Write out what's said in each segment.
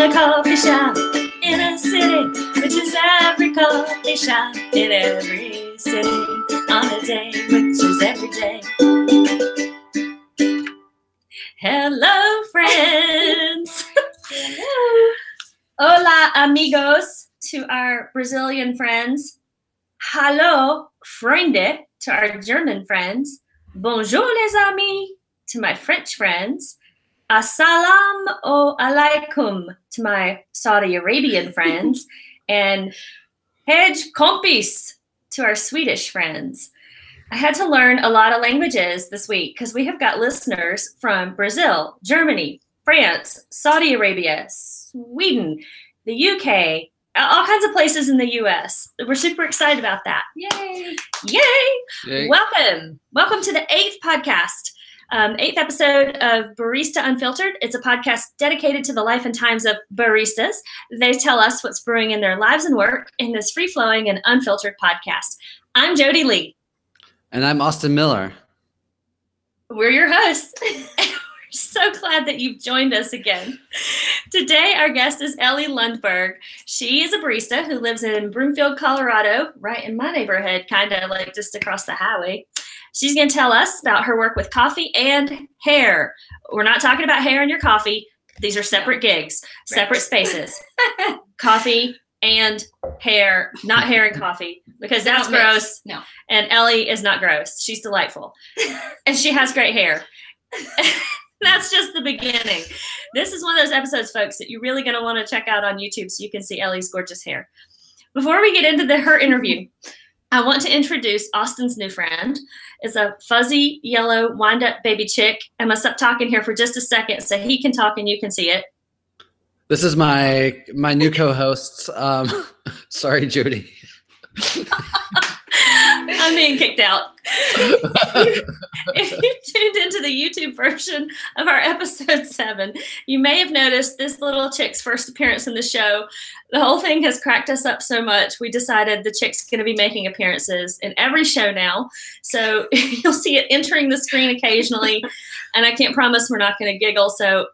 a coffee shop in a city, which is every coffee shop in every city on a day, which is every day. Hello, friends. Hello. Hola, amigos, to our Brazilian friends. Hallo, Freunde, to our German friends. Bonjour, les amis, to my French friends. Assalamu alaikum, to my Saudi Arabian friends. And Hej kompis, to our Swedish friends. I had to learn a lot of languages this week because we have got listeners from Brazil, Germany, France, Saudi Arabia, Sweden, the UK, all kinds of places in the US. We're super excited about that. Yay. Yay. Yay. Welcome to the 8th podcast, 8th episode of Barista Unfiltered. It's a podcast dedicated to the life and times of baristas. They tell us what's brewing in their lives and work in this free-flowing and unfiltered podcast. I'm Jodie Lee. And I'm Austin Miller. We're your hosts. We're so glad that you've joined us again. Today, our guest is Ellie Lundberg. She is a barista who lives in Broomfield, Colorado, right in my neighborhood, kind of like just across the highway. She's going to tell us about her work with coffee and hair. We're not talking about hair in your coffee. These are separate gigs, separate spaces. Coffee and hair, not hair and coffee, because that's gross. No. And Ellie is not gross. She's delightful. And she has great hair. That's just the beginning. This is one of those episodes, folks, that you're really going to want to check out on YouTube so you can see Ellie's gorgeous hair. Before we get into her interview, I want to introduce Austin's new friend. It's a fuzzy, yellow, wind-up baby chick. I must stop talking here for just a second so he can talk and you can see it. This is my new co-host. Sorry, Jodie. I'm being kicked out. If you tuned into the YouTube version of our episode 7, you may have noticed this little chick's first appearance in the show. The whole thing has cracked us up so much, we decided the chick's going to be making appearances in every show now. So you'll see it entering the screen occasionally, and I can't promise we're not going to giggle, so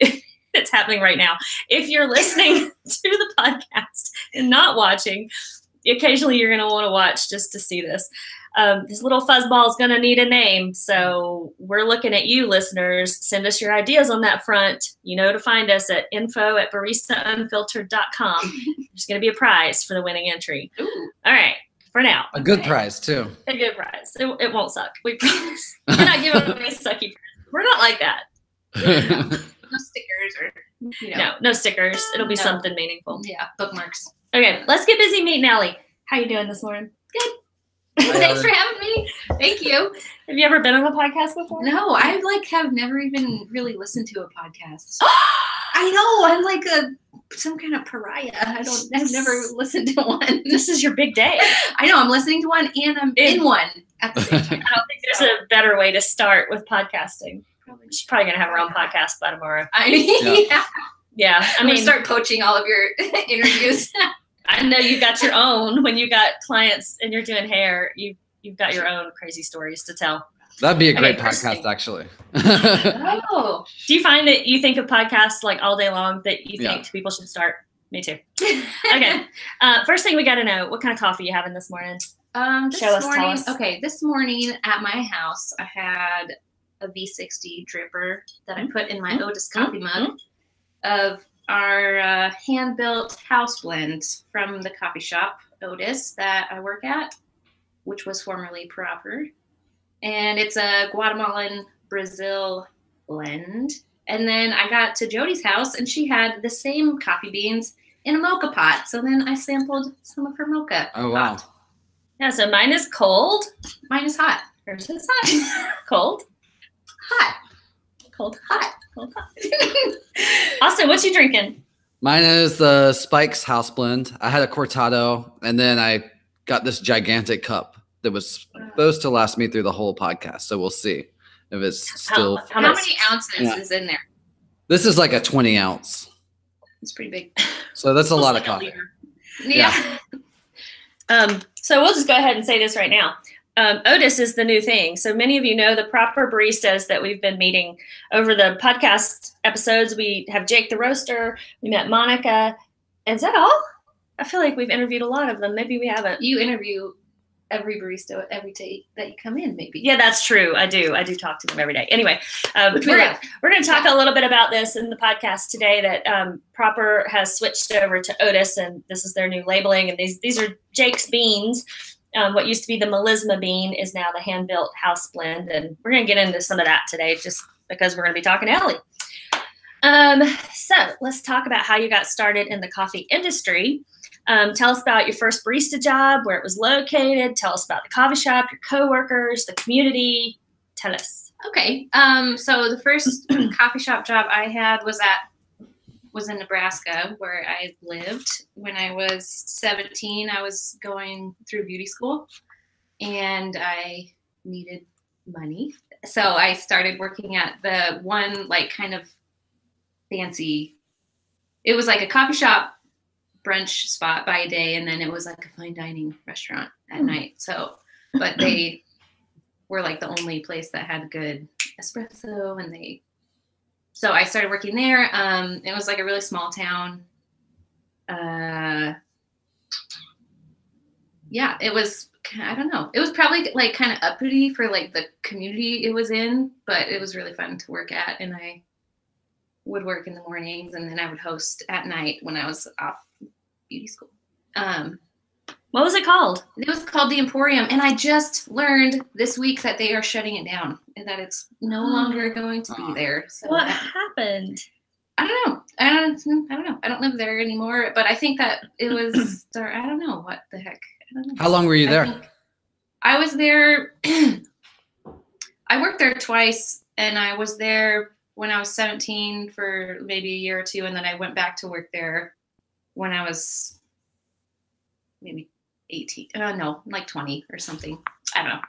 it's happening right now. If you're listening to the podcast and not watching, occasionally you're going to want to watch just to see this. This little fuzzball is going to need a name, so we're looking at you, listeners. Send us your ideas on that front. You know to find us at info@baristaunfiltered.com. There's going to be a prize for the winning entry. Ooh. All right, for now. A good prize, too. A good prize. It won't suck. We promise. We're not giving away sucky prizes. We're not like that. No stickers or, No stickers. It'll be something meaningful. Yeah, bookmarks. Okay, let's get busy meeting Ellie. How you doing this morning? Good. Thanks for having me. Thank you. Have you ever been on a podcast before? No, I have never even really listened to a podcast. I know. I'm like some kind of pariah. I've never listened to one. This is your big day. I know. I'm listening to one and I'm in one at the same time. I don't think there's a better way to start with podcasting. She's probably gonna have her own podcast by tomorrow. Yeah. I mean, start poaching all of your interviews. I know you got your own when you got clients and you're doing hair. You've got your own crazy stories to tell. That'd be a great podcast, actually. Oh. Do you find that you think of podcasts like all day long that you think people should start? Me too. Okay. First thing we got to know, what kind of coffee you having this morning? Tell us. Okay, this morning at my house, I had a V60 dripper that I put in my Otis coffee mug of our hand-built house blend from the coffee shop Otis that I work at, which was formerly Proper. And it's a Guatemalan Brazil blend. And then I got to Jodie's house and she had the same coffee beans in a mocha pot. So then I sampled some of her mocha. Oh, wow. pot. Yeah, so mine is cold. Mine is hot. Hers is hot. Cold. Hot. Cold, hot. Cold, hot. Austin, what you drinking? Mine is the Spike's House Blend. I had a Cortado, and then I got this gigantic cup that was supposed to last me through the whole podcast. So we'll see if it's still. How many ounces is in there? This is like a 20 ounce. It's pretty big. So that's a lot of coffee. Yeah. So we'll just go ahead and say this right now. Otis is the new thing. So many of you know the proper baristas that we've been meeting over the podcast episodes. We have Jake the Roaster. We met Monica. Is that all? I feel like we've interviewed a lot of them. Maybe we haven't. You interview every barista every day that you come in, maybe. Yeah, that's true. I do talk to them every day. Anyway, we're going to talk a little bit about this in the podcast today, that Proper has switched over to Otis, and this is their new labeling. And these are Jake's beans. What used to be the melisma bean is now the hand-built house blend. And we're going to get into some of that today just because we're going to be talking to Ellie. So let's talk about how you got started in the coffee industry. Tell us about your first barista job, where it was located. Tell us about the coffee shop, your coworkers, the community. Tell us. Okay. So the first coffee shop job I had was in Nebraska, where I lived. When I was 17, I was going through beauty school, and I needed money. So I started working at the one, like, kind of fancy. It was like a coffee shop brunch spot by day, and then it was like a fine dining restaurant at night. So, but they were like the only place that had good espresso, and so I started working there. It was like a really small town. Yeah, it was, I don't know. It was probably like kind of uppity for like the community it was in, but it was really fun to work at. And I would work in the mornings, and then I would host at night when I was off beauty school. What was it called? It was called the Emporium, and I just learned this week that they are shutting it down and that it's no longer going to be there. So what happened? I don't know. I don't know. I don't live there anymore, but I think that it was. I don't know what the heck. I don't know. How long were you there? I was there. I worked there twice, and I was there when I was 17 for maybe a year or two, and then I went back to work there when I was maybe 18. No, like 20 or something. I don't know.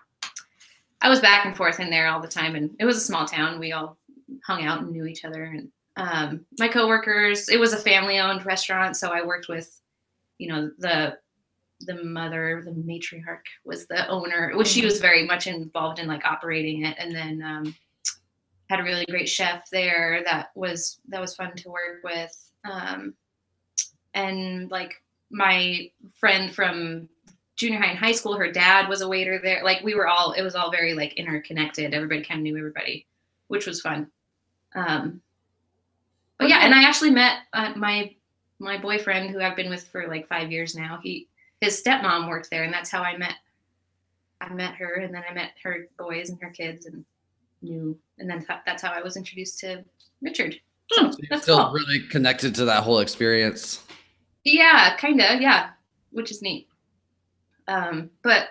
I was back and forth in there all the time, and it was a small town. We all hung out and knew each other. And my coworkers, it was a family-owned restaurant, so I worked with, the mother, the matriarch was the owner, which she was very much involved in like operating it, and then had a really great chef there that was fun to work with. And like my friend from junior high and high school, her dad was a waiter there. Like it was all very like interconnected. Everybody kind of knew everybody, which was fun. But yeah, and I actually met my boyfriend, who I've been with for like 5 years now. His stepmom worked there, and that's how I met her, and then I met her boys and her kids, and then that's how I was introduced to Richard. So that's still cool. Really connected to that whole experience. Yeah, kind of, yeah, which is neat. But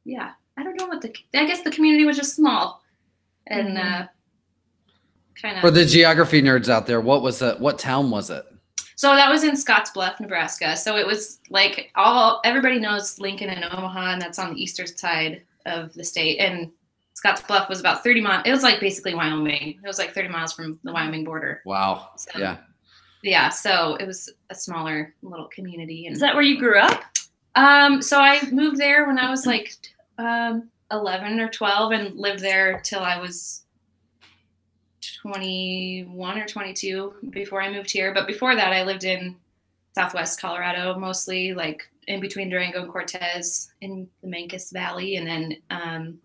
yeah, I don't know I guess the community was just small, and kind of. For the geography nerds out there, what town was it? So that was in Scottsbluff, Nebraska. So it was like everybody knows Lincoln and Omaha, and that's on the eastern side of the state. And Scottsbluff was about 30 miles. It was like basically Wyoming. It was like 30 miles from the Wyoming border. Wow. So, yeah. Yeah. So it was a smaller little community. And is that where you grew up? So I moved there when I was like 11 or 12 and lived there till I was 21 or 22 before I moved here. But before that, I lived in Southwest Colorado, mostly like in between Durango and Cortez in the Mancos Valley, and then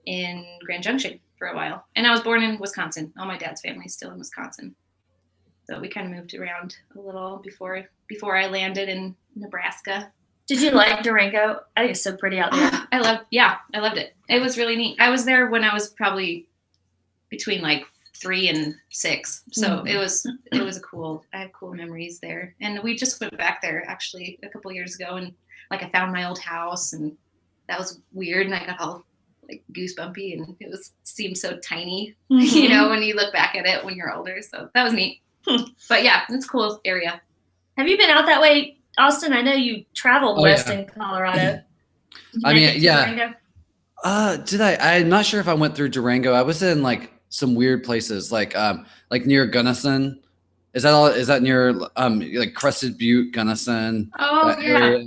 in Grand Junction for a while. And I was born in Wisconsin. All my dad's family is still in Wisconsin. So we kind of moved around a little before I landed in Nebraska. Did you like Durango? I think it's so pretty out there. I loved it. It was really neat. I was there when I was probably between like 3 and 6. So it was a cool, I have cool memories there. And we just went back there actually a couple years ago, and like I found my old house, and that was weird. And I got all like goosebumpy, and it seemed so tiny, when you look back at it when you're older. So that was neat. But yeah, it's a cool area. Have you been out that way, Austin? I know you traveled west in Colorado. I mean, yeah. Did I? I'm not sure if I went through Durango. I was in like some weird places, like near Gunnison. Is that near like Crested Butte, Gunnison? Oh yeah.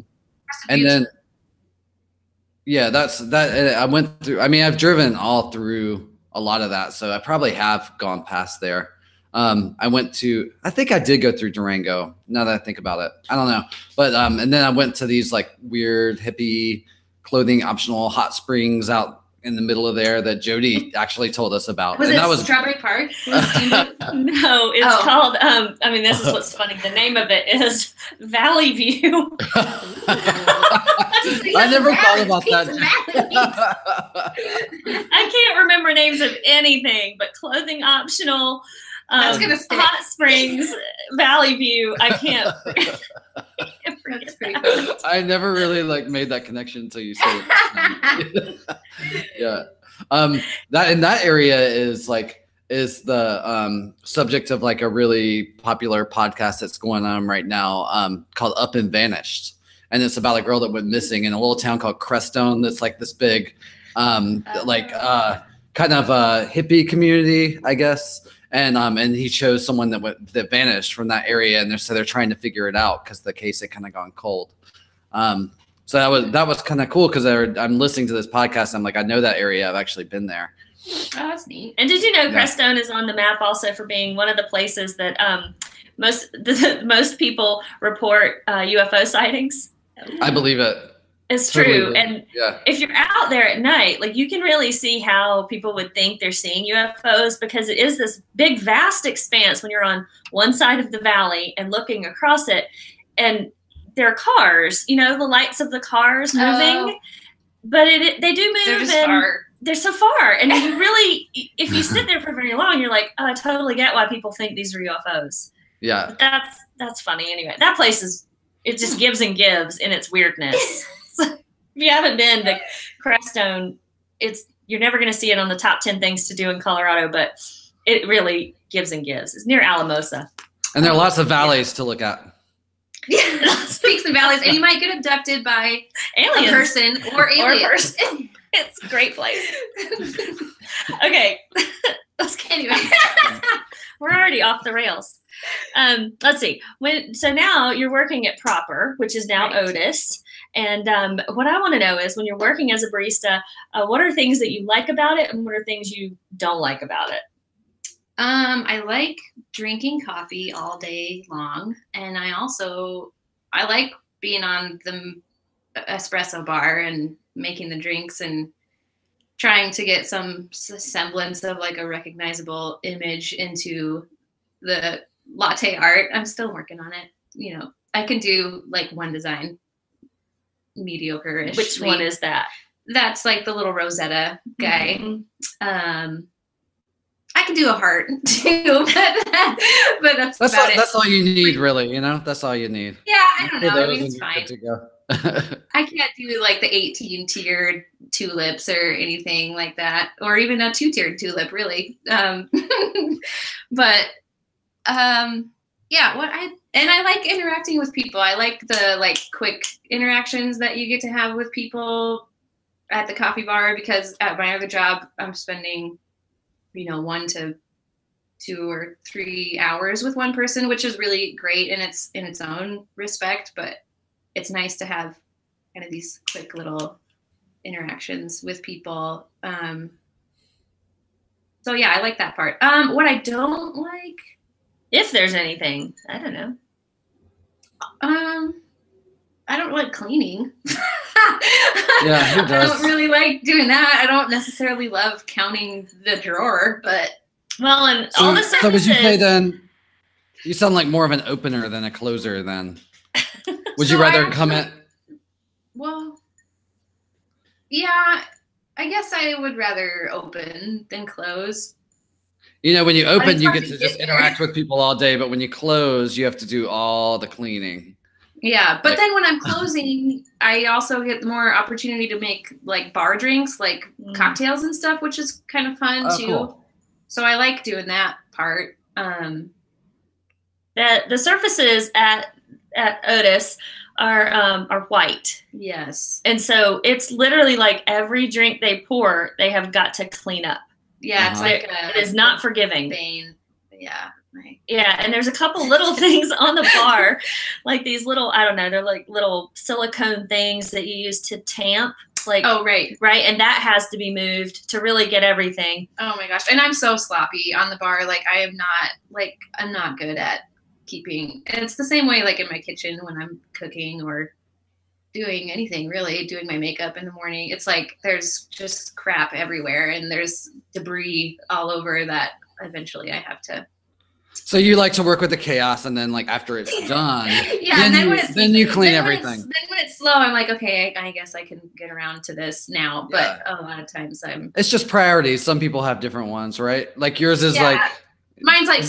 And then Yeah, that. I went through. I mean, I've driven all through a lot of that, so I probably have gone past there. I went to. I think I did go through Durango. Now that I think about it, I don't know. But and then I went to these like weird hippie clothing optional hot springs out in the middle of there that Jodie actually told us about. Was and it that was Strawberry Park? No, it's called. I mean, this is what's funny. The name of it is Valley View. I never thought about that. I can't remember names of anything, but clothing optional. Hot Springs, Valley View. I can't. That's pretty cool. I never really like made that connection until you said it. Yeah. That in that area is the subject of like a really popular podcast that's going on right now called Up and Vanished. And it's about a girl that went missing in a little town called Crestone. That's like this big kind of a hippie community, I guess. And he chose someone that vanished from that area, and so they're trying to figure it out because the case had kind of gone cold. So that was kind of cool because I'm listening to this podcast. I'm like, I know that area. I've actually been there. Oh, that's neat. And did you know Crestone is on the map also for being one of the places that most people report UFO sightings? I believe it. It's true. And if you're out there at night, like you can really see how people would think they're seeing UFOs because it is this big, vast expanse when you're on one side of the valley and looking across it. And there are cars, the lights of the cars moving, but they do move. They're just far. They're so far. And you really, if you sit there for very long, you're like, oh, I totally get why people think these are UFOs. Yeah. But that's funny. Anyway, that place it just gives and gives in its weirdness. If you haven't been to Crestone, you're never going to see it on the top 10 things to do in Colorado, but it really gives and gives. It's near Alamosa. And there are lots of valleys to look at. Yeah, peaks and valleys, and you might get abducted by aliens. A person or aliens. It's a great place. Okay, anyway, we're already off the rails. Let's see. So now you're working at Proper, which is now Otis. And what I want to know is when you're working as a barista, what are things that you like about it and what are things you don't like about it? I like drinking coffee all day long. And I like being on the espresso bar and making the drinks and trying to get some semblance of like a recognizable image into the latte art. I'm still working on it. I can do like one design mediocre-ish. Which one is that? That's like the little Rosetta guy. Mm-hmm. I can do a heart too, but that's about it. That's all you need, really. That's all you need. Yeah, I don't know. I mean, it's fine. I can't do like the 18-tiered tulips or anything like that, or even a 2-tiered tulip, really. But I like interacting with people. I like the quick interactions that you get to have with people at the coffee bar because at my other job I'm spending 1 to 2 or 3 hours with one person, which is really great in its own respect, but it's nice to have kind of these quick little interactions with people. So yeah, I like that part. What I don't like, if there's anything, I don't know. I don't like cleaning. Yeah, who does? I don't really like doing that. I don't necessarily love counting the drawer, but all the surfaces. So would you say then you sound like more of an opener than a closer then? Would you rather come in? Well, yeah, I guess I would rather open than close. When you open, you get to just interact with people all day, but when you close, you have to do all the cleaning. Yeah, but then when I'm closing, I also get more opportunity to make like bar drinks, like cocktails and stuff, which is kind of fun too. Cool. So I like doing that part. The surfaces at Otis are white. Yes. And so it's literally like every drink they pour, they have got to clean up. Yeah, it's like it is not forgiving. Bane. Yeah. Right. Yeah, and there's a couple little things on the bar, like these little, I don't know, they're like little silicone things that you use to tamp. Like, oh, right. Right. And that has to be moved to really get everything. Oh my gosh. And I'm so sloppy on the bar. Like I'm not good at keeping, and it's the same way like in my kitchen when I'm cooking or doing anything really, doing my makeup in the morning. It's like there's just crap everywhere and there's debris all over that eventually I have to. So you like to work with the chaos, and then like after it's done, yeah, then you clean everything. Then when it's slow, I'm like, okay, I guess I can get around to this now. But a lot of times it's just priorities. Some people have different ones, right? Like yours is like mine's like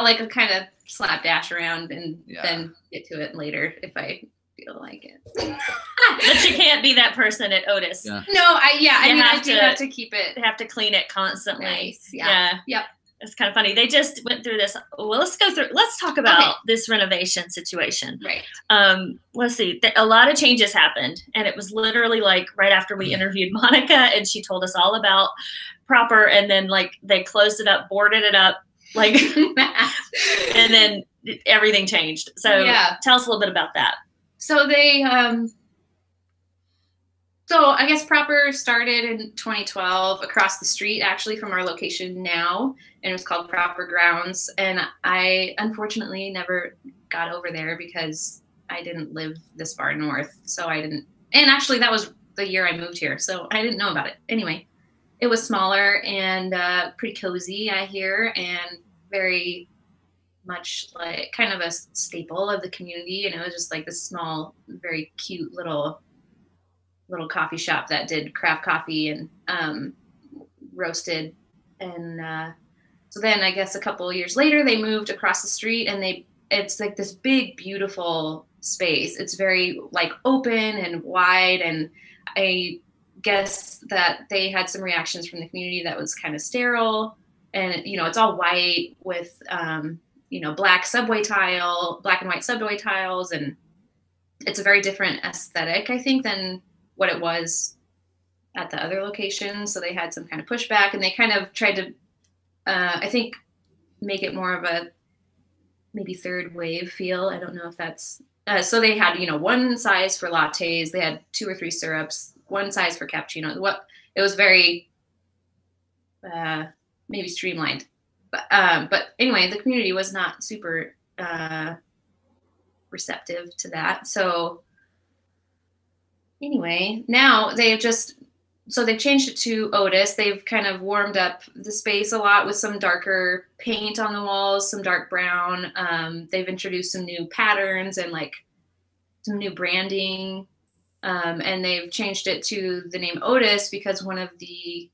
like a kind of slapdash around and then get to it later if I feel like it. But you can't be that person at Otis. Yeah. No, I do have to keep it. Have to clean it constantly. Nice. Yeah. Yep. It's kind of funny. They just went through this. Well, let's talk about this renovation situation. Right. Let's see. A lot of changes happened, and it was literally like right after we interviewed Monica, and she told us all about Proper, and then like they closed it up, boarded it up, like, and then everything changed. So tell us a little bit about that. So they, so I guess Proper started in 2012 across the street, actually from our location now, and it was called Proper Grounds. And I unfortunately never got over there because I didn't live this far north. So I didn't, and actually that was the year I moved here. So I didn't know about it. Anyway, it was smaller and pretty cozy, I hear, and very much like kind of a staple of the community. And it was just like this small, very cute little coffee shop that did craft coffee and roasted. And so then I guess a couple of years later, they moved across the street, and it's like this big, beautiful space. It's very like open and wide. And I guess that they had some reactions from the community that was kind of sterile. And, you know, it's all white with, you know, black and white subway tiles. And it's a very different aesthetic, I think, than what it was at the other location. So they had some kind of pushback, and they kind of tried to, I think, make it more of a maybe third wave feel. I don't know if that's, so they had, you know, one size for lattes. They had 2 or 3 syrups, one size for cappuccino. It was very, maybe streamlined, but anyway, the community was not super, receptive to that. So anyway, now they've changed it to Otis. They've kind of warmed up the space a lot with some darker paint on the walls, some dark brown. They've introduced some new patterns and like some new branding. And they've changed it to the name Otis because one of the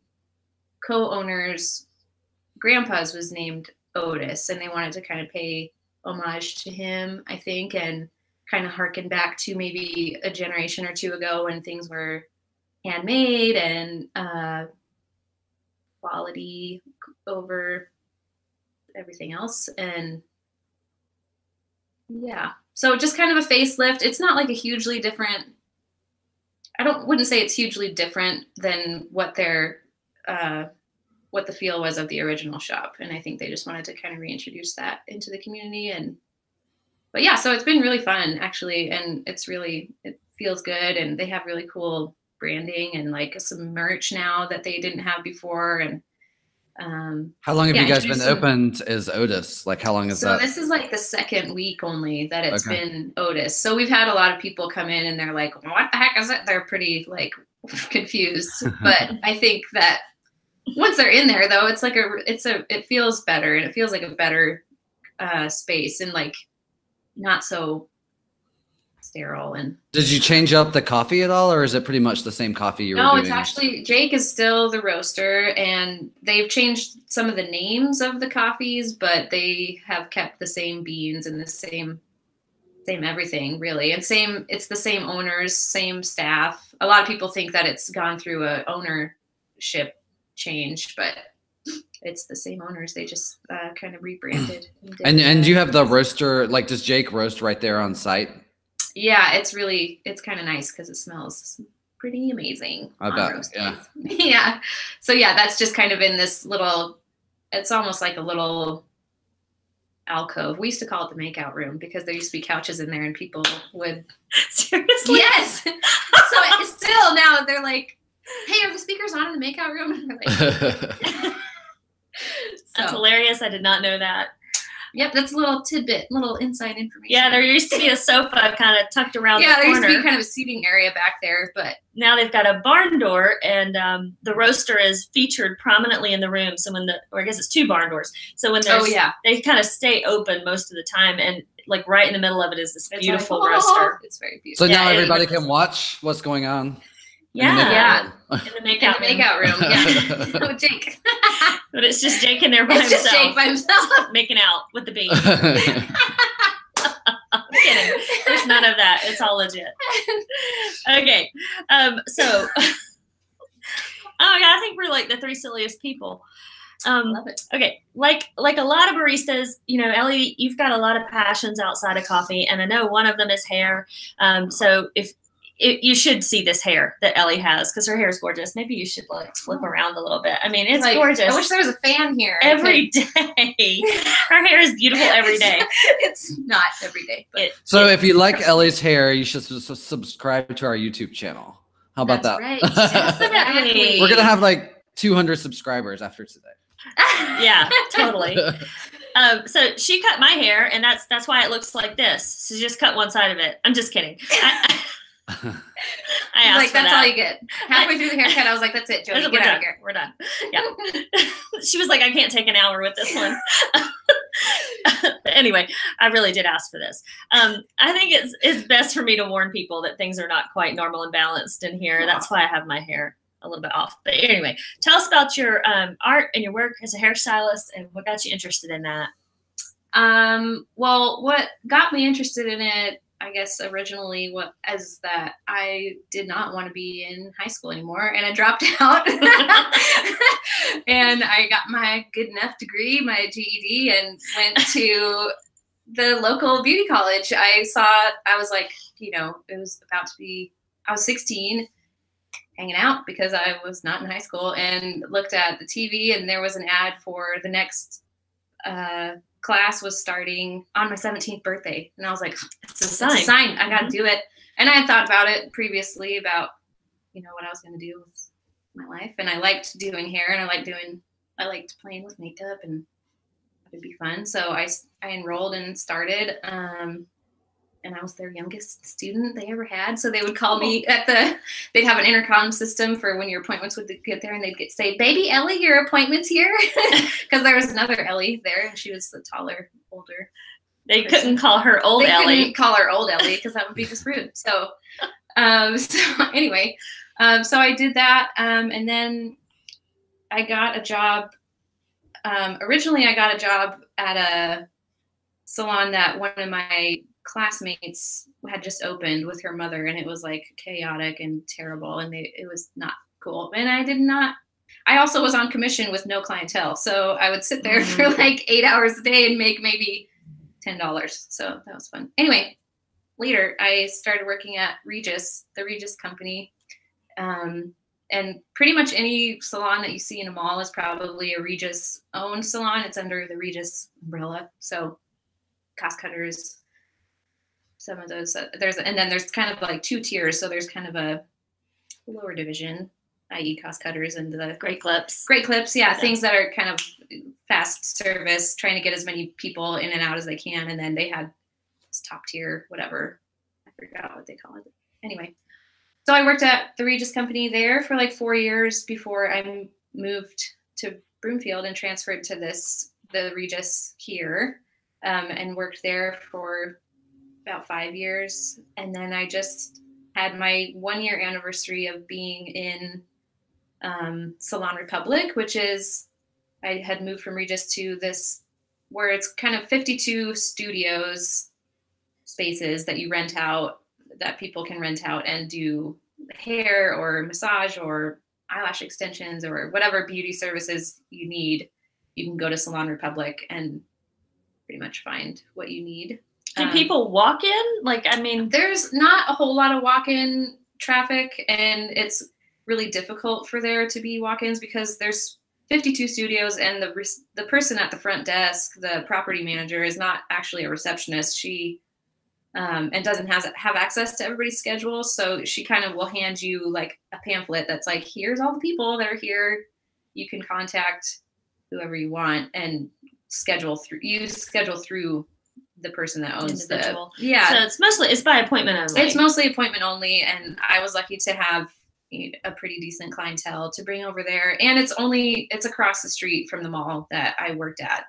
co-owners' grandpas was named Otis, and they wanted to kind of pay homage to him, I think, and kind of harken back to maybe a generation or two ago when things were handmade and quality over everything else. And yeah, so just kind of a facelift. It's not like a hugely different, wouldn't say it's hugely different than what the feel was of the original shop. And I think they just wanted to kind of reintroduce that into the community. But yeah, so it's been really fun actually. And it feels good. And they have really cool branding and like some merch now that they didn't have before. And how long have you guys been opened as Otis? Like how long is that? So this is like the second week only that it's been Otis. So we've had a lot of people come in and they're like, what the heck is it? They're pretty like confused. But I think that once they're in there though, it's like it feels better, and it feels like a better space, and like not so sterile. And did you change up the coffee at all, or is it pretty much the same coffee you were doing? No, it's actually, Jake is still the roaster, and they've changed some of the names of the coffees, but they have kept the same beans and the same everything really. And it's the same owners, same staff. A lot of people think that it's gone through a ownership change, but it's the same owners. They just kind of rebranded. And you have the roaster, like does Jake roast right there on site? Yeah, it's kind of nice because it smells pretty amazing. I bet, yeah. Yeah. So yeah, that's just kind of in this little, it's almost like a little alcove. We used to call it the makeout room because there used to be couches in there and people would. Seriously? Yes. So it's still now they're like, hey, are the speakers on in the makeout room? And we're like, That's hilarious. I did not know that. Yep, that's a little tidbit, little inside information. Yeah, there used to be a sofa kind of tucked around the corner. Yeah, there used to be kind of a seating area back there, but now they've got a barn door, and the roaster is featured prominently in the room. So or I guess it's 2 barn doors. So when there's, they kind of stay open most of the time, and like right in the middle of it is this beautiful roaster. It's very beautiful. So now everybody can watch what's going on. Yeah. In the makeout room. Yeah. No, Jake. But it's just Jake in there by himself. Just Jake by himself. Making out with the beans. I'm kidding. There's none of that. It's all legit. Okay. So, oh my God, I think we're like the 3 silliest people. Love it. Okay. Like a lot of baristas, you know, Ellie, you've got a lot of passions outside of coffee, and I know one of them is hair. So you should see this hair that Ellie has, because her hair is gorgeous. Maybe you should like flip around a little bit. I mean, it's like, gorgeous. I wish there was a fan here. Every day. Her hair is beautiful every day. It's not every day. But so if you like Ellie's hair, you should subscribe to our YouTube channel. How about that? Right. Definitely. We're going to have like 200 subscribers after today. Yeah, totally. So she cut my hair, and that's why it looks like this. So she just cut one side of it. I'm just kidding. I asked like, for that's that. all you get. Halfway through the haircut, I was like, that's it, Jodie, get out of here. We're done. Yeah. She was like, I can't take an hour with this one. But anyway, I really did ask for this. I think it's best for me to warn people that things are not quite normal and balanced in here. That's why I have my hair a little bit off. But anyway, tell us about your art and your work as a hairstylist and what got you interested in that. Well, what got me interested in it, I guess originally is that I did not want to be in high school anymore, and I dropped out and I got my good enough degree, my GED, and went to the local beauty college. I was like, you know, it was about to be, I was 16 hanging out because I was not in high school, and looked at the TV, and there was an ad for the next, class was starting on my 17th birthday. And I was like, it's a sign. I got to do it. And I had thought about it previously about, you know, what I was going to do with my life. And I liked doing hair, and I liked playing with makeup, and it'd be fun. So I enrolled and started, and I was their youngest student they ever had. So they would call me they'd have an intercom system for when your appointments would get there, and they'd say, baby Ellie, your appointment's here. Because there was another Ellie there, and she was the taller, older. They couldn't call her old Ellie. They couldn't call her old Ellie because that would be just rude. So, anyway, so I did that. And then I got a job. Originally I got a job at a salon that one of my classmates had just opened with her mother, and it was like chaotic and terrible, and it was not cool. And I also was on commission with no clientele, so I would sit there for like 8 hours a day and make maybe $10. So that was fun. Anyway, later I started working at Regis, the Regis company, and pretty much any salon that you see in a mall is probably a Regis owned salon. It's under the Regis umbrella. So cost cutters, some of those, and then there's kind of like 2 tiers. So there's kind of a lower division, i.e. cost cutters, and the great clips. Yeah. Things that are kind of fast service, trying to get as many people in and out as they can. And then they had this top tier, whatever, I forgot what they call it. Anyway, so I worked at the Regis company there for like 4 years before I moved to Broomfield and transferred to the Regis here, and worked there for about 5 years. And then I just had my 1-year anniversary of being in Salon Republic, which is, I had moved from Regis to this, where it's kind of 52 studios spaces that you rent out, that people can rent out and do hair or massage or eyelash extensions or whatever beauty services you need. You can go to Salon Republic and pretty much find what you need. Do people walk in? Like, I mean, there's not a whole lot of walk-in traffic, and it's really difficult for there to be walk-ins because there's 52 studios, and the person at the front desk, the property manager, is not actually a receptionist. She and doesn't have access to everybody's schedule. So she kind of will hand you like a pamphlet that's like, here's all the people that are here. You can contact whoever you want and schedule through the person that owns Individual. Yeah. So it's by appointment only. It's mostly appointment only. And I was lucky to have a pretty decent clientele to bring over there. And it's across the street from the mall that I worked at,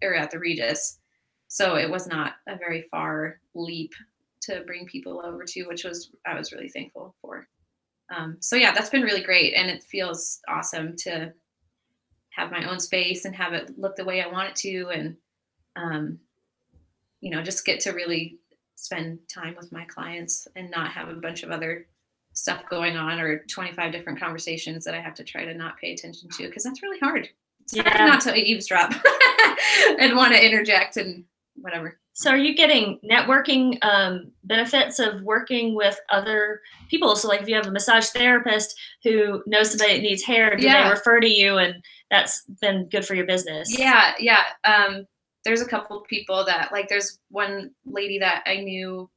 or at the Regis. So it was not a very far leap to bring people over to, I was really thankful for. So yeah, that's been really great. And it feels awesome to have my own space and have it look the way I want it to. And, just get to really spend time with my clients and not have a bunch of other stuff going on or 25 different conversations that I have to try to not pay attention to, because that's really hard. It's hard not to eavesdrop and want to interject and whatever. So are you getting networking benefits of working with other people? So like if you have a massage therapist who knows somebody that needs hair, do they refer to you, and that's been good for your business? Yeah. There's a couple of people that, like, there's one lady that I knew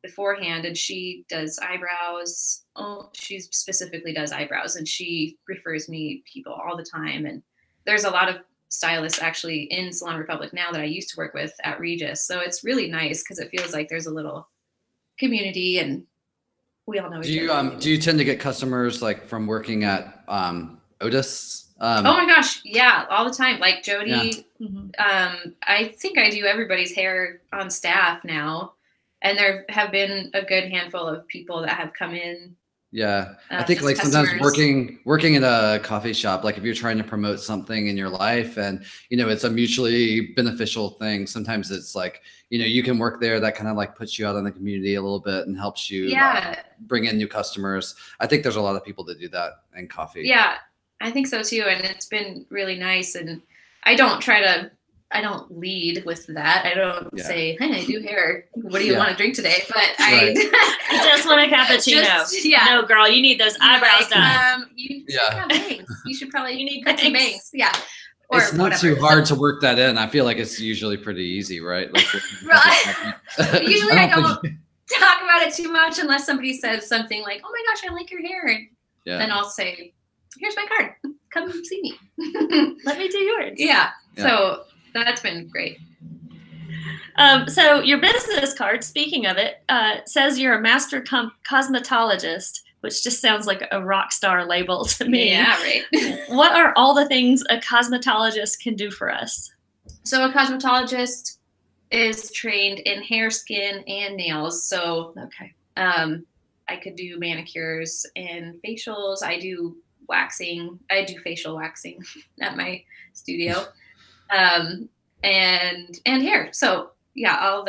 beforehand, and she does eyebrows. Oh, she specifically does eyebrows, and she refers me people all the time. And there's a lot of stylists actually in Salon Republic now that I used to work with at Regis. So it's really nice because it feels like there's a little community and we all know each other. Do you tend to get customers like from working at Otis? Oh my gosh, yeah, all the time. Like Jodie, I think I do everybody's hair on staff now. And there have been a good handful of people that have come in. Yeah, I think like sometimes working in a coffee shop, like if you're trying to promote something in your life and, it's a mutually beneficial thing, sometimes it's like, you can work there. That kind of like puts you out in the community a little bit and helps you bring in new customers. I think there's a lot of people that do that in coffee. Yeah, I think so too. And it's been really nice. And I don't lead with that. I don't say, hey, I do hair. What do you want to drink today? But I just want a cappuccino. No, girl, you need those eyebrows done. You should have bangs. You need cut some bangs. Yeah. Or it's not too hard to work that in. I feel like it's usually pretty easy, right? Like, usually I don't talk about it too much unless somebody says something like, oh my gosh, I like your hair. And then I'll say, here's my card. Come see me. Let me do yours. Yeah. So that's been great. So your business card, speaking of it, says you're a master cosmetologist, which just sounds like a rock star label to me. Yeah, right. What are all the things a cosmetologist can do for us? So a cosmetologist is trained in hair, skin, and nails. So I could do manicures and facials. I do waxing. I do facial waxing at my studio. And hair. So yeah,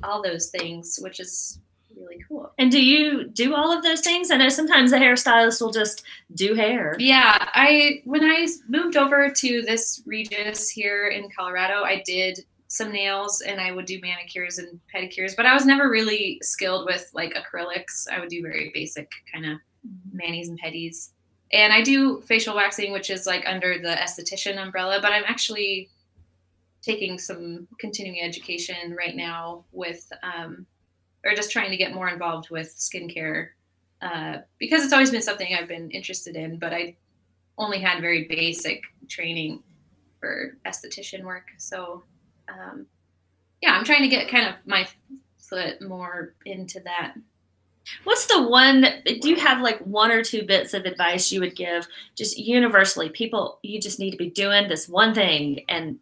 all those things, which is really cool. And do you do all of those things? I know sometimes the hairstylist will just do hair. Yeah, when I moved over to this Regis here in Colorado, I did some nails and I would do manicures and pedicures, but I was never really skilled with like acrylics. I would do very basic kind of manis and pedis. And I do facial waxing, which is like under the esthetician umbrella, but I'm actually taking some continuing education right now with, or just trying to get more involved with skincare, because it's always been something I've been interested in, but I only had very basic training for esthetician work. So, I'm trying to get kind of my foot more into that. What's do you have like one or two bits of advice you would give just universally? People, you just need to be doing this one thing and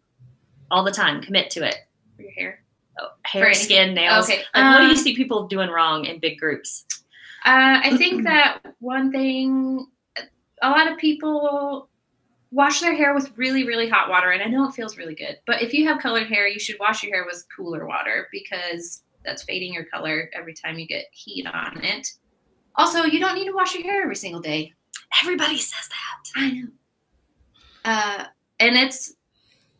all the time, commit to it. For your hair? Oh, hair, skin, nails. Okay. Like, what do you see people doing wrong in big groups? I think that one thing, a lot of people wash their hair with really, really hot water, and I know it feels really good, but if you have colored hair, you should wash your hair with cooler water because that's fading your color every time you get heat on it. Also, you don't need to wash your hair every single day. Everybody says that. I know. And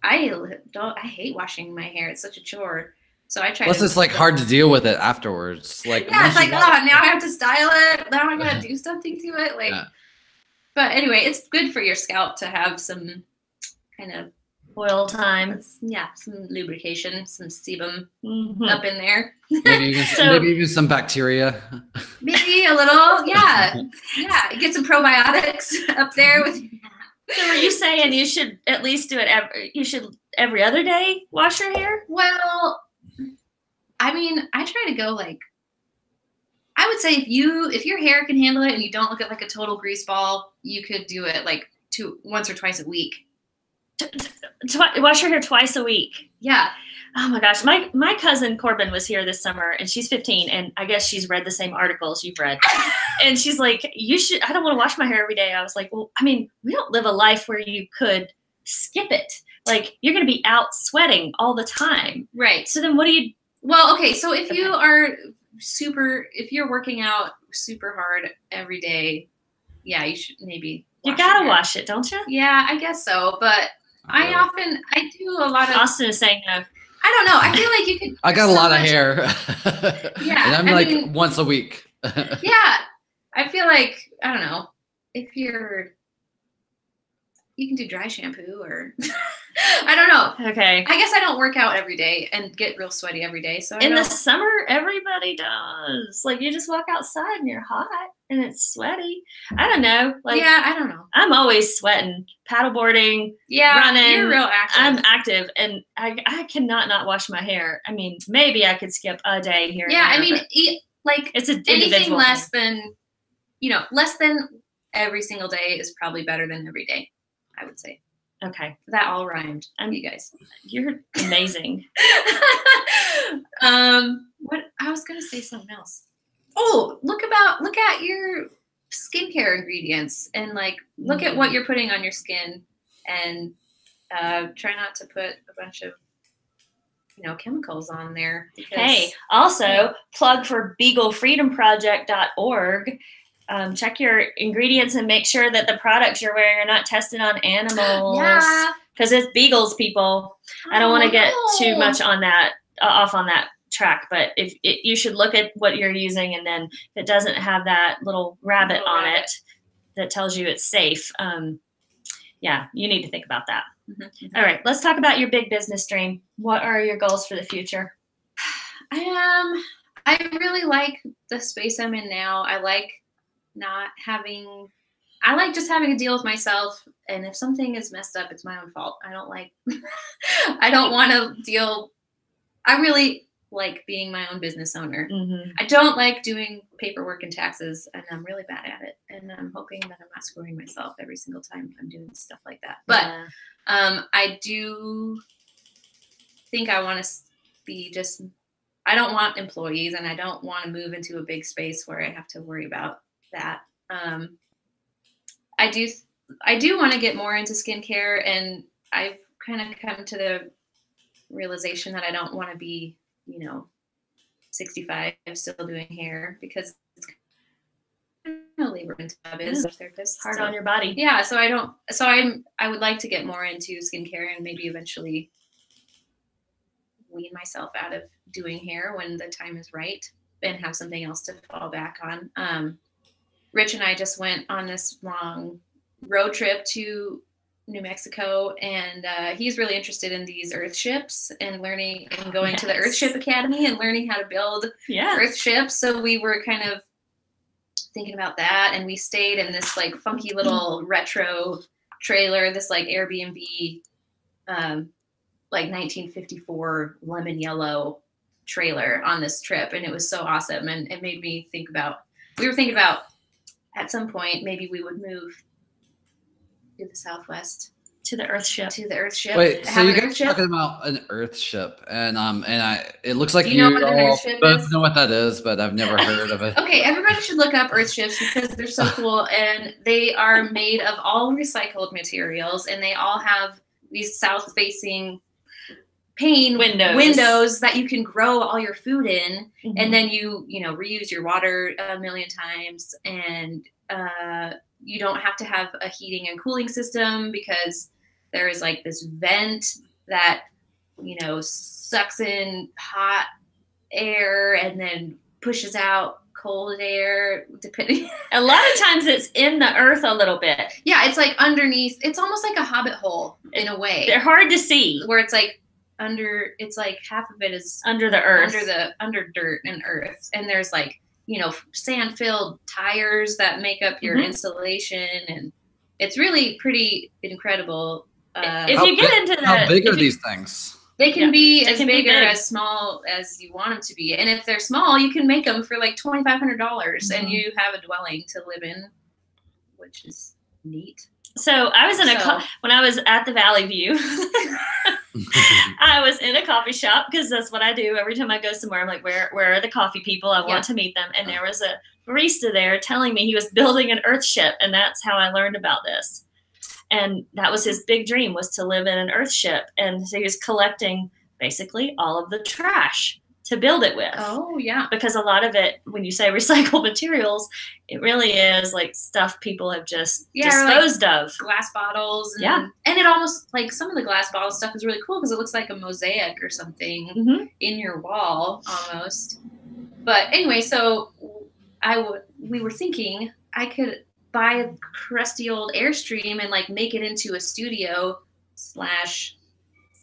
I hate washing my hair. It's such a chore. So I try. Plus, it's like hard to deal with it afterwards. Like it's like, oh, now I have to style it. Now I gotta do something to it. Like, But anyway, it's good for your scalp to have some kind of oil time. Yeah, some lubrication, some sebum Mm-hmm. up in there. Maybe even some bacteria. Maybe a little, yeah. Get some probiotics up there with. So are you saying you should at least do it every other day wash your hair? Well, I mean, I try to go like, I would say if your hair can handle it and you don't look like a total grease ball, you could do it like once or twice a week. Wash your hair twice a week. Yeah. Oh my gosh. My cousin Corbin was here this summer and she's 15 and I guess she's read the same articles you've read. And she's like, I don't want to wash my hair every day. I was like, well, I mean, we don't live a life where you could skip it. Like you're going to be out sweating all the time. Right. So then what do you? Well, okay. So if you're working out super hard every day, yeah, you should maybe. You got to wash it, don't you? Yeah, I guess so. But I do a lot of. Austin is saying no. I don't know. I feel like you could. I got a lot of hair. Yeah. And I mean, once a week. Yeah. I feel like, I don't know, if you can do dry shampoo or I don't know. Okay. I guess I don't work out every day and get real sweaty every day. So in the summer, everybody does. Like you just walk outside and you're hot and it's sweaty. I don't know. Like yeah, I don't know. I'm always sweating, paddleboarding, running. You're real active. I'm active and I cannot not wash my hair. I mean, maybe I could skip a day here. Yeah, and there, I mean, like it's an anything less than every single day is probably better than every day, I would say. Okay. That all rhymed. You guys. You're amazing. What I was gonna say something else. Oh, look at your skincare ingredients and like look at what you're putting on your skin and try not to put a bunch of chemicals on there. Hey, also plug for beaglefreedomproject.org. Check your ingredients and make sure that the products you're wearing are not tested on animals. Yeah. Because it's beagles, people. I don't want to get too much on that, off on that track, but you should look at what you're using, and then if it doesn't have that little rabbit on it that tells you it's safe, yeah, you need to think about that. Mm-hmm. All right, let's talk about your big business dream. What are your goals for the future? I really like the space I'm in now. I like just having to deal with myself. And if something is messed up, it's my own fault. I don't want to deal. I really like being my own business owner. Mm-hmm. I don't like doing paperwork and taxes, and I'm really bad at it. And I'm hoping that I'm not screwing myself every single time I'm doing stuff like that. But I do think I want to be I don't want employees, and I don't want to move into a big space where I have to worry about that. I do want to get more into skincare, and I've kind of come to the realization that I don't want to be, 65 still doing hair, because it's labor intensive. They're just hard on your body. Yeah. So I would like to get more into skincare and maybe eventually wean myself out of doing hair when the time is right and have something else to fall back on. Rich and I just went on this long road trip to New Mexico, and he's really interested in these Earthships and learning and going to the Earthship Academy and learning how to build Earthships. So we were kind of thinking about that, and we stayed in this like funky little retro trailer, this like Airbnb, like 1954 lemon yellow trailer on this trip, and it was so awesome. And it made me we were thinking about at some point maybe we would move to the Southwest, to the Earthship. Wait, so you guys are talking about an Earthship, and it looks like you know what an Earthship both know what that is, but I've never heard of it. Okay, everybody should look up Earthships because they're so cool, and they are made of all recycled materials, and they all have these south-facing pane windows that you can grow all your food in, and then you reuse your water a million times, and you don't have to have a heating and cooling system because there is like this vent that sucks in hot air and then pushes out cold air, depending. A lot of times it's in the earth a little bit. Yeah, it's like underneath. It's almost like a hobbit hole in a way. They're hard to see. Where it's like under. It's like half of it is under the earth, under dirt and earth, and there's like, you know, sand-filled tires that make up your installation, and it's really pretty incredible. If you get into the, how big are these things? They can be as big or as small as you want them to be. And if they're small, you can make them for like $2,500 and you have a dwelling to live in, which is neat. So I was in when I was at the Valley View, I was in a coffee shop because that's what I do every time I go somewhere. I'm like, where are the coffee people? I want to meet them. And there was a barista there telling me he was building an Earthship, and that's how I learned about this. And that was his big dream, was to live in an Earthship. And so he was collecting basically all of the trash to build it with. Oh, yeah. Because a lot of it, when you say recycled materials, it really is like stuff people have just disposed of. Glass bottles. And, and it almost, like, some of the glass bottle stuff is really cool because it looks like a mosaic or something in your wall almost. But anyway, so we were thinking I could buy a crusty old Airstream and like make it into a studio /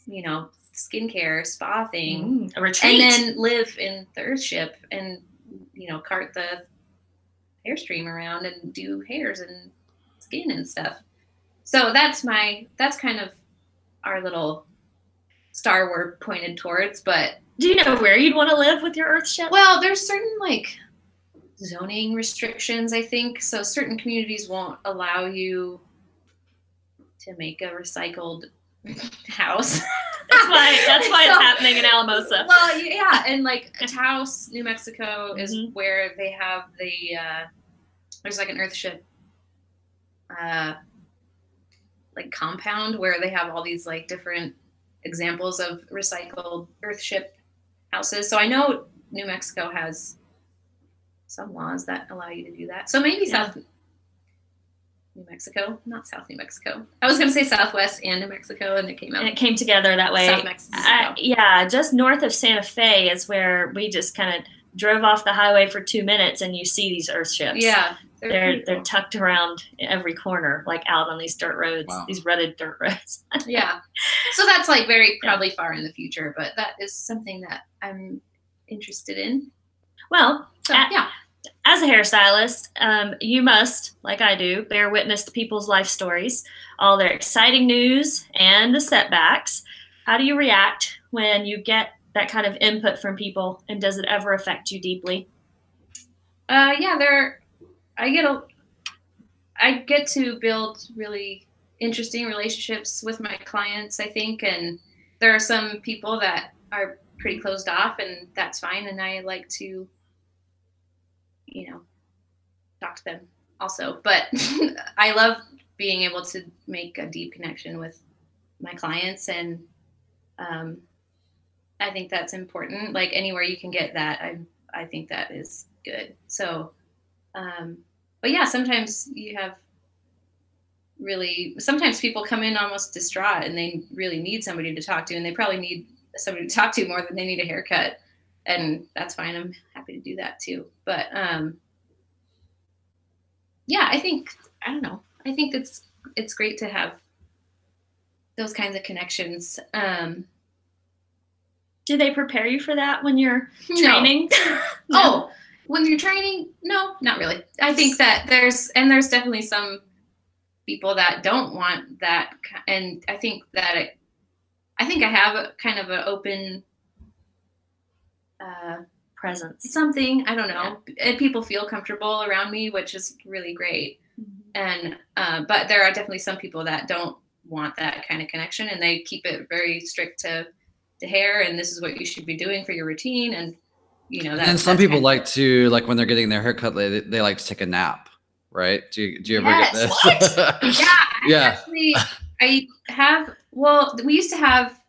you know, skincare spa thing, a retreat, and then live in the Earthship and, you know, cart the Airstream around and do hairs and skin and stuff. So that's kind of our little star we're pointed towards. But do you know where you'd want to live with your Earthship? Well, there's certain like zoning restrictions, I think. So certain communities won't allow you to make a recycled house. That's why it's happening in Alamosa. Well, yeah, and like Taos, New Mexico is where they have the there's like an Earthship like compound where they have all these like different examples of recycled Earthship houses. So I know New Mexico has some laws that allow you to do that. So maybe South New Mexico, not South New Mexico. I was going to say Southwest and New Mexico, and it came out. And it came together that way. South Mexico. Yeah, just north of Santa Fe is where we just kind of drove off the highway for 2 minutes, and you see these Earthships. Yeah. They're tucked around every corner, like out on these dirt roads, these rutted dirt roads. Yeah. So that's like probably far in the future, but that is something that I'm interested in. Well, as a hairstylist, you must, like I do, bear witness to people's life stories, all their exciting news and the setbacks. How do you react when you get that kind of input from people, and does it ever affect you deeply? I get to build really interesting relationships with my clients, I think, and there are some people that are pretty closed off, and that's fine, and I like to, you know, talk to them also. But I love being able to make a deep connection with my clients, and I think that's important. Like anywhere you can get that, I think that is good. So, but yeah, sometimes sometimes people come in almost distraught and they really need somebody to talk to, and they probably need somebody to talk to more than they need a haircut. And that's fine. I'm happy to do that too. But yeah, I think it's great to have those kinds of connections. Do they prepare you for that when you're training? No. Oh, when you're training? No, not really. I think that there's definitely some people that don't want that. And I think that I have a kind of an open presence. Something, I don't know. Yeah. And people feel comfortable around me, which is really great. And but there are definitely some people that don't want that kind of connection, and they keep it very strict to hair, and this is what you should be doing for your routine, and you know that. And some people like to, like when they're getting their haircut, they like to take a nap, right? Do you ever get this? Yeah. I have. Well, we used to have.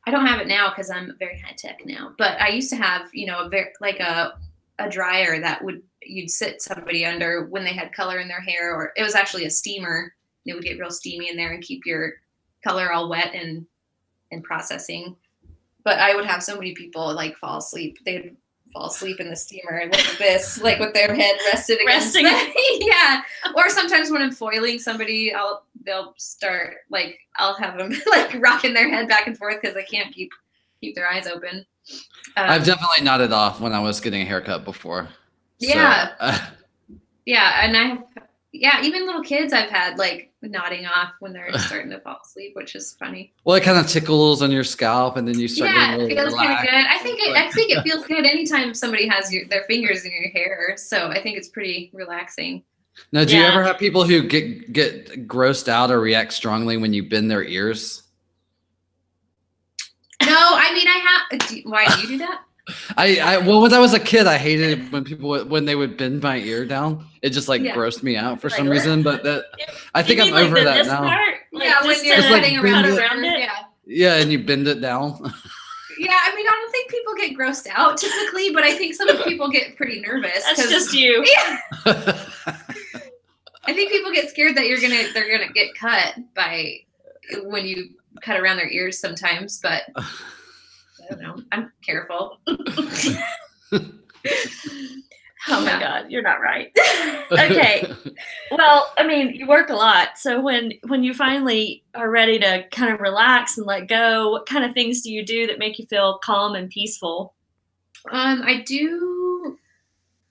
I don't have it now because I'm very high tech now. But I used to have, you know, a dryer that you'd sit somebody under when they had color in their hair, or it was actually a steamer. It would get real steamy in there and keep your color all wet and processing. But I would have so many people like fall asleep. They'd fall asleep in the steamer like this, like with their head rested against yeah. Or sometimes when I'm foiling somebody, they'll start like, I'll have them like rocking their head back and forth because they can't keep their eyes open. I've definitely nodded off when I was getting a haircut before. Yeah. So, yeah. And even little kids I've had like nodding off when they're starting to fall asleep, which is funny. Well, it kind of tickles on your scalp and then you start getting it feels kind of good. I think it feels good anytime somebody has their fingers in your hair. So I think it's pretty relaxing. Now, do you ever have people who get grossed out or react strongly when you bend their ears? No, I mean, why do you do that? Well, when I was a kid, I hated it when they would bend my ear down. It just like grossed me out for some reason. But I think I'm over that now. When you're cutting around it. Yeah, and you bend it down. Yeah, I mean, I don't think people get grossed out typically, but I think some people get pretty nervous. That's just you. Yeah. I think people get scared that they're gonna get cut by when you cut around their ears sometimes, but I don't know. I'm careful. Oh my God, you're not right. Okay. Well, I mean, you work a lot. So when you finally are ready to kind of relax and let go, what kind of things do you do that make you feel calm and peaceful? I do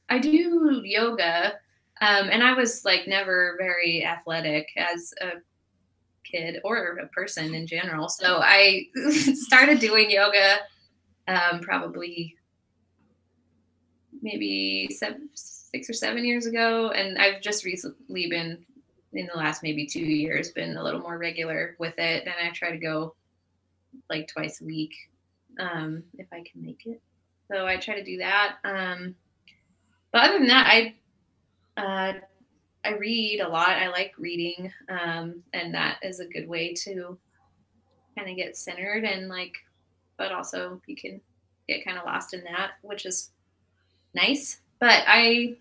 yoga. And I was like never very athletic as a kid or a person in general. So I started doing yoga probably maybe 6 or 7 years ago. And I've just recently been, in the last maybe 2 years, been a little more regular with it. And I try to go like twice a week if I can make it. So I try to do that. But other than that, I read a lot. I like reading. And that is a good way to kind of get centered and but also you can get kind of lost in that, which is nice. But I'll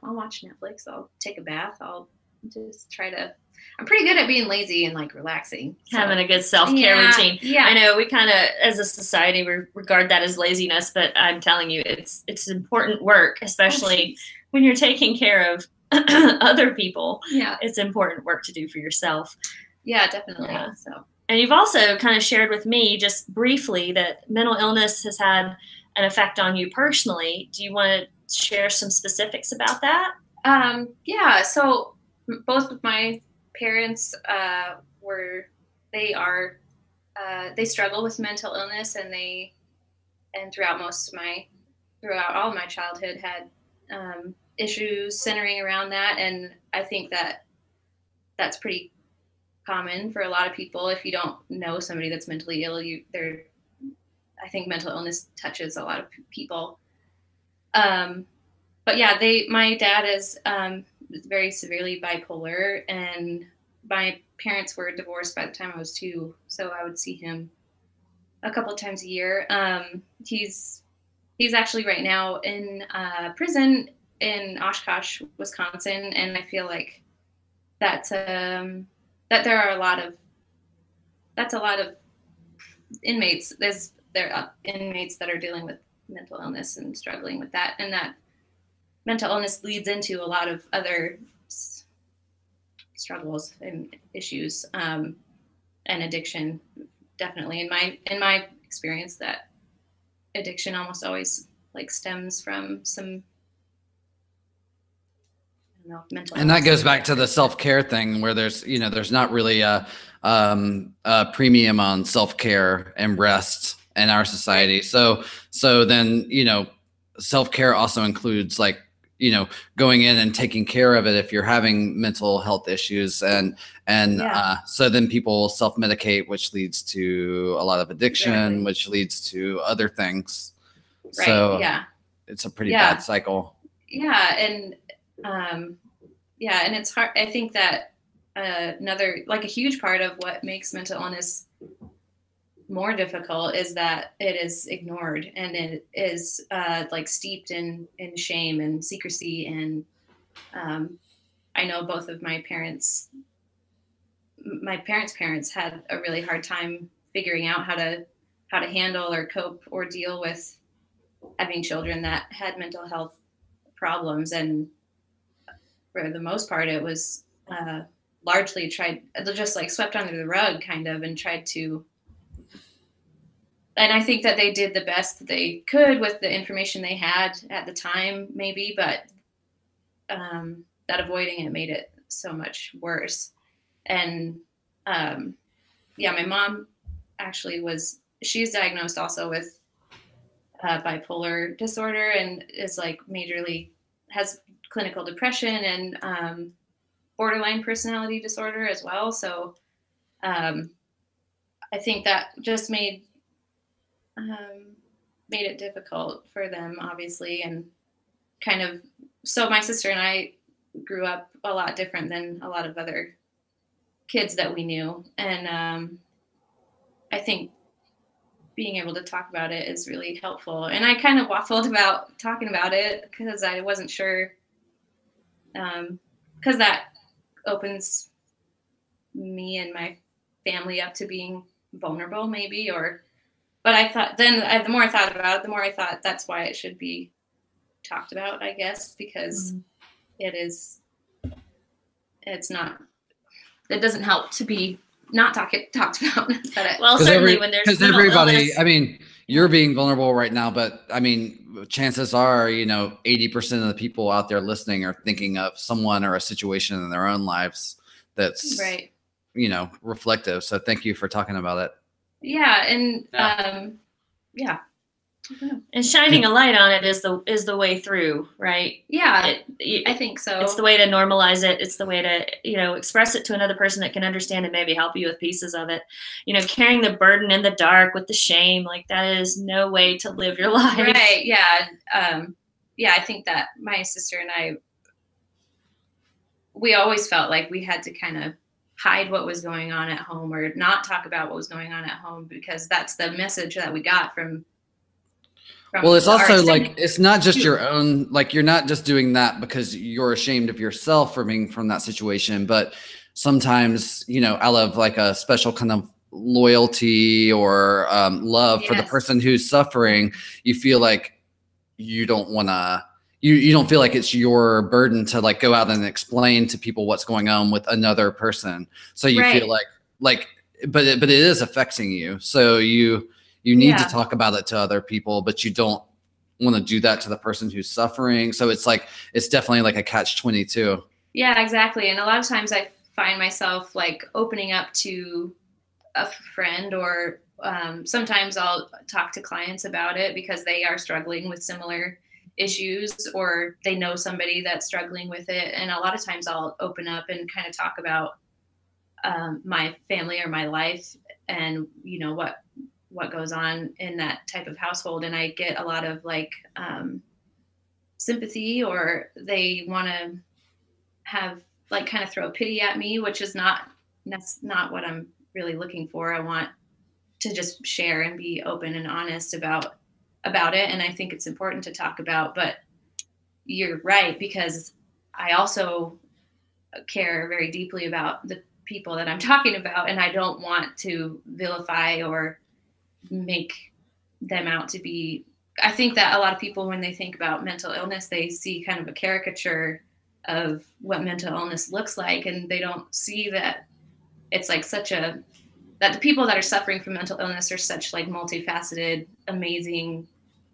watch Netflix. I'll take a bath. I'll just I'm pretty good at being lazy and relaxing. Having a good self-care routine. Yeah. I know we kind of, as a society, we regard that as laziness, but I'm telling you, it's important work, especially when you're taking care of other people. Yeah. It's important work to do for yourself. Yeah, definitely. Yeah. So. And you've also kind of shared with me just briefly that mental illness has had an effect on you personally. Do you want to share some specifics about that? Yeah. So both of my parents they struggle with mental illness, and throughout all of my childhood had issues centering around that. And I think that's pretty common for a lot of people. If you don't know somebody that's mentally ill, I think mental illness touches a lot of people. But yeah, my dad is very severely bipolar, and my parents were divorced by the time I was 2, so I would see him a couple of times a year. He's actually right now in prison in Oshkosh, Wisconsin, and I feel like that there are a lot of inmates. There are inmates that are dealing with mental illness and struggling with that, and that mental illness leads into a lot of other struggles and issues, and addiction. Definitely, in my experience, that addiction almost always stems from some, mental. And that goes back to the self-care thing, where there's not really a premium on self-care and rest in our society. So then, self-care also includes going in and taking care of it if you're having mental health issues, and so then people self-medicate, which leads to a lot of addiction, which leads to other things. Right. So yeah, it's a pretty bad cycle. Yeah. And and it's hard. I think that another a huge part of what makes mental illness more difficult is that it is ignored, and it is steeped in shame and secrecy. And I know both of my parents' parents had a really hard time figuring out how to handle or cope or deal with having children that had mental health problems, and for the most part, it was largely just like swept under the rug, kind of, and tried to. And I think that they did the best they could with the information they had at the time, maybe, but that avoiding it made it so much worse. And yeah, my mom actually she's diagnosed also with bipolar disorder, and is like has clinical depression and borderline personality disorder as well. So I think that just made it difficult for them, obviously. And kind of, so my sister and I grew up a lot different than a lot of other kids that we knew. And I think being able to talk about it is really helpful. And I kind of waffled about talking about it because I wasn't sure, because that opens me and my family up to being vulnerable, maybe, but I thought the more I thought about it, the more I thought that's why it should be talked about, I guess, because it doesn't help to be not talked about. Well, certainly when there's because everybody, I mean, you're being vulnerable right now, but I mean, chances are, 80% of the people out there listening are thinking of someone or a situation in their own lives that's right, reflective. So thank you for talking about it. Yeah. And yeah. And shining a light on it is the way through, right? Yeah, I think so. It's the way to normalize it. It's the way to, express it to another person that can understand and maybe help you with pieces of it. Carrying the burden in the dark with the shame, like that is no way to live your life. Right. Yeah. Yeah. I think that my sister and I, we always felt like we had to kind of hide what was going on at home, or not talk about what was going on at home, because that's the message that we got from well, it's also like, it's not just your own, like, you're not just doing that because you're ashamed of yourself for being from that situation, but sometimes, out of like a special kind of loyalty or love for the person who's suffering, you feel like you don't want to, you don't feel like it's your burden to like go out and explain to people what's going on with another person. So you feel like, but it is affecting you. So you need to talk about it to other people, but you don't want to do that to the person who's suffering. So it's definitely like a catch-22. Yeah, exactly. And a lot of times I find myself like opening up to a friend, or sometimes I'll talk to clients about it because they are struggling with similar issues, or they know somebody that's struggling with it. And a lot of times I'll open up and kind of talk about my family or my life, and what goes on in that type of household. And I get a lot of like sympathy, or they want to have like kind of throw pity at me, which is that's not what I'm really looking for. I want to just share and be open and honest about it. And I think it's important to talk about, but you're right, because I also care very deeply about the people that I'm talking about, and I don't want to vilify or make them out to be. I think that a lot of people, when they think about mental illness, they see kind of a caricature of what mental illness looks like, and they don't see that it's like that the people that are suffering from mental illness are such like multifaceted, amazing,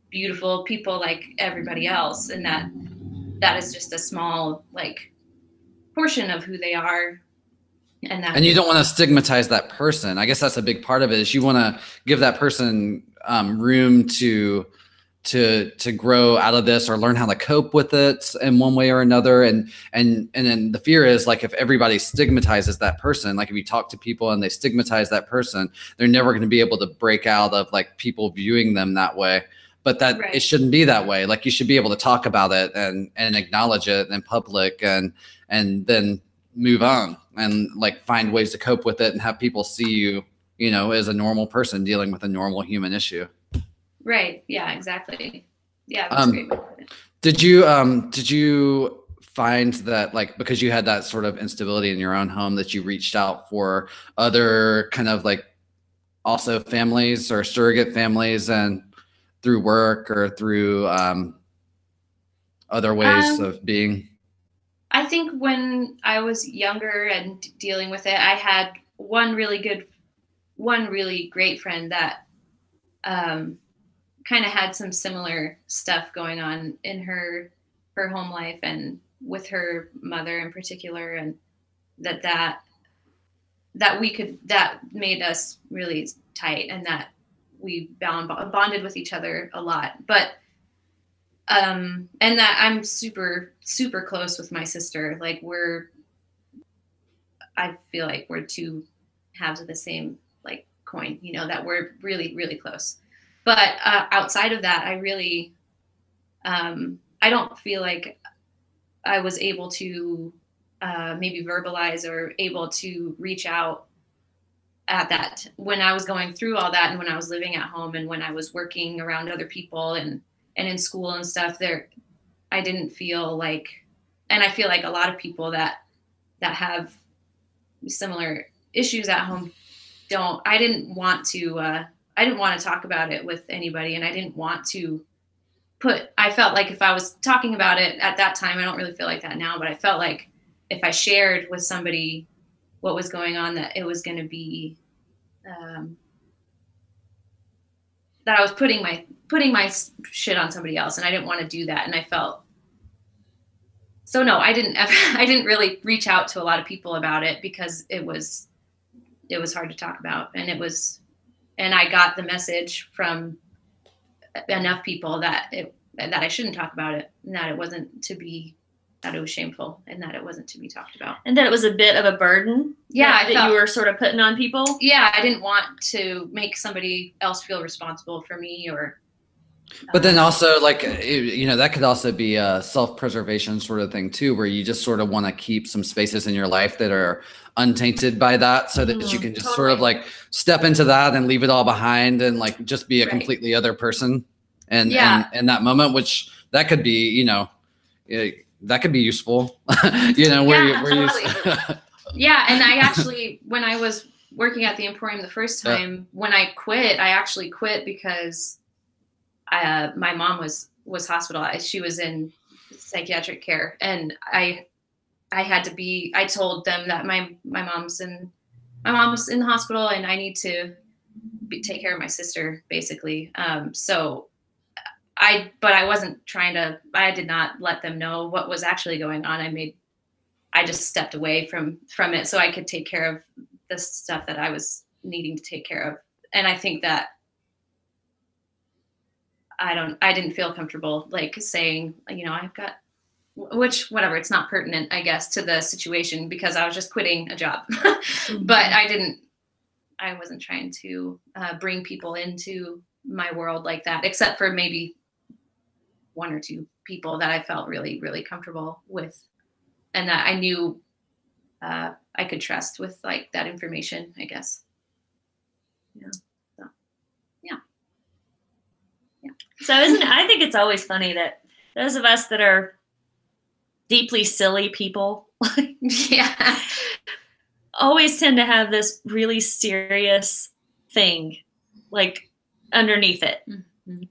beautiful people like everybody else, and that is just a small like portion of who they are. And you don't want to stigmatize that person. I guess that's a big part of it, is you want to give that person room to grow out of this, or learn how to cope with it in one way or another. And then the fear is like, if everybody stigmatizes that person, like if you talk to people and they stigmatize that person, they're never going to be able to break out of like people viewing them that way. But it shouldn't be that way. Like, you should be able to talk about it and acknowledge it in public, and then move on and like find ways to cope with it, and have people see you, as a normal person dealing with a normal human issue. Right. Yeah, exactly. Yeah. That's great. Did you find that, like, because you had that sort of instability in your own home, that you reached out for other kind of like also families or surrogate families and through work or through other ways of being? I think when I was younger and dealing with it, I had one really great friend that kind of had some similar stuff going on in her home life and with her mother in particular, and that made us really tight, and that we bonded with each other a lot. But and that I'm super, super close with my sister. Like I feel like we're two halves of the same like coin, you know, that we're really, really close. But outside of that, I really, I don't feel like I was able to maybe verbalize or able to reach out at that when I was going through all that, and when I was living at home, and when I was working around other people and in school and stuff. I didn't feel like, and I feel like a lot of people that have similar issues at home I didn't want to talk about it with anybody, and I didn't want to I felt like if I was talking about it at that time, I don't really feel like that now, but I felt like if I shared with somebody what was going on, that it was going to be, that I was putting my shit on somebody else, and I didn't want to do that. And I felt, so no, I didn't really reach out to a lot of people about it, because it was hard to talk about. And I got the message from enough people that I shouldn't talk about it, and that it wasn't to be, that it was shameful, and that it wasn't to be talked about. And that it was a bit of a burden. Yeah. that you were sort of putting on people. Yeah. I didn't want to make somebody else feel responsible for me, or. But then also, like, you know, that could also be a self-preservation sort of thing too, where you just sort of want to keep some spaces in your life that are untainted by that, so that you can just sort of like step into that and leave it all behind, and like just be a completely other person. And in that moment, which that could be, you know, that could be useful, you know, Yeah. And I actually, when I was working at the Emporium the first time, when I quit, I actually quit because my mom was hospitalized. She was in psychiatric care, and I told them that my mom's in the hospital, and I need to take care of my sister, basically. But I wasn't I did not let them know what was actually going on. I just stepped away from it so I could take care of the stuff that I was needing to take care of. And I think that I didn't feel comfortable like saying, you know, I've got, which, whatever, it's not pertinent, I guess, to the situation, because I was just quitting a job. But I wasn't trying to bring people into my world like that, except for maybe one or two people that I felt really, really comfortable with, and that I knew I could trust with like that information, I guess. Yeah. So, yeah. So I think it's always funny that those of us that are deeply silly people always tend to have this really serious thing like underneath it. Mm-hmm.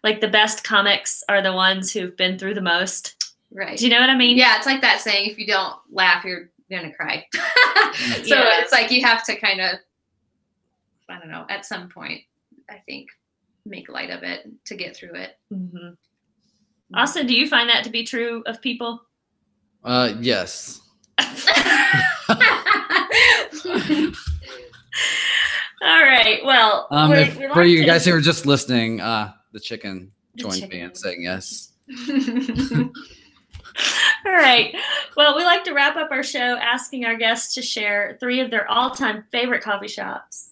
Like the best comics are the ones who've been through the most. Right. Do you know what I mean? Yeah, it's like that saying, if you don't laugh, you're gonna cry. So it's like you have to kind of, I don't know, at some point, I think, make light of it to get through it. Mm-hmm. Austin, do you find that to be true of people? Yes. All right. Well, for you guys who are just listening, the chicken joined me in saying yes. All right. Well, we like to wrap up our show asking our guests to share 3 of their all-time favorite coffee shops.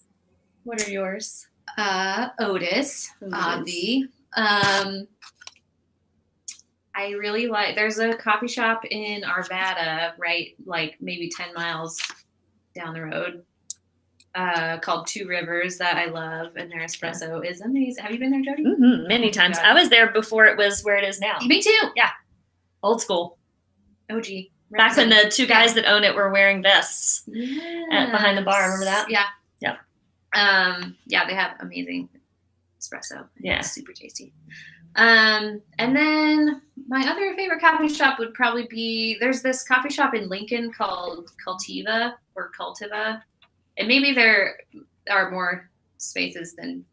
What are yours? Otis. Avi. I really like, there's a coffee shop in Arvada, right, like maybe 10 miles down the road, called Two Rivers, that I love, and their espresso is amazing. Have you been there, Jodie? Mm-hmm. Many times. I was there before it was where it is now. Me too. Yeah. Old school. OG. Back when the 2 guys that own it were wearing vests behind the bar. Remember that? Yeah. Yeah. Yeah, they have amazing espresso. Yeah. It's super tasty. And then my other favorite coffee shop would probably be, there's this coffee shop in Lincoln called Cultiva. And maybe there are more spaces than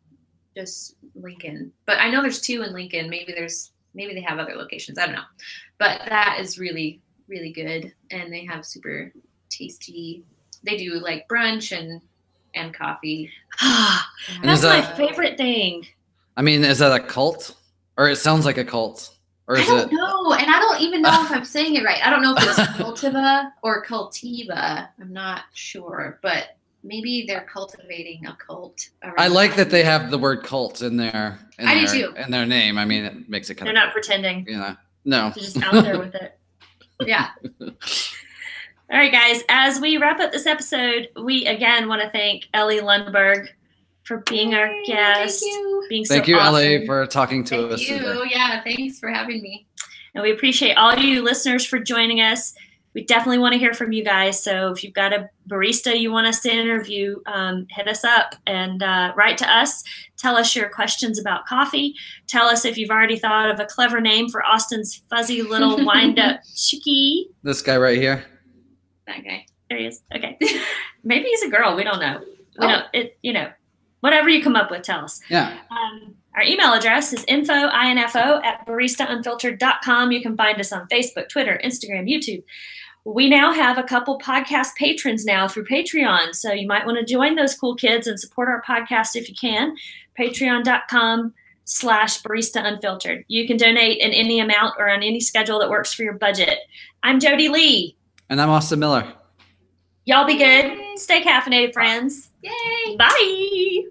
just Lincoln, but I know there's 2 in Lincoln. Maybe they have other locations. I don't know, but that is really, really good. And they have super tasty, they do like brunch and coffee. That's my favorite thing. I mean, is that a cult? Or it sounds like a cult? Or is I don't know. And I don't even know if I'm saying it right. I don't know if it's Cultiva or Cultiva. I'm not sure, but maybe they're cultivating a cult. I like that they have the word cult in their do too. In their name. I mean, it makes it kind They're not pretending. You know, no. They're just out there with it. Yeah. All right, guys. As we wrap up this episode, we again want to thank Ellie Lundberg for being our guest. Thank you. Being so Thank you, awesome. Ellie, for talking to us. Thank you. Yeah, thanks for having me. And we appreciate all you listeners for joining us. We definitely want to hear from you guys. So if you've got a barista you want us to interview, hit us up and write to us. Tell us your questions about coffee. Tell us if you've already thought of a clever name for Austin's fuzzy little wind-up chickie. This guy right here. That guy. There he is. Okay. Maybe he's a girl. We don't know. We don't. Whatever you come up with, tell us. Yeah. Our email address is info@baristaunfiltered.com. You can find us on Facebook, Twitter, Instagram, YouTube. We now have a couple podcast patrons now through Patreon. So you might want to join those cool kids and support our podcast if you can. Patreon.com/baristaunfiltered. You can donate in any amount or on any schedule that works for your budget. I'm Jodie Lee. And I'm Austin Miller. Y'all be good. Stay caffeinated, friends. Yay. Bye.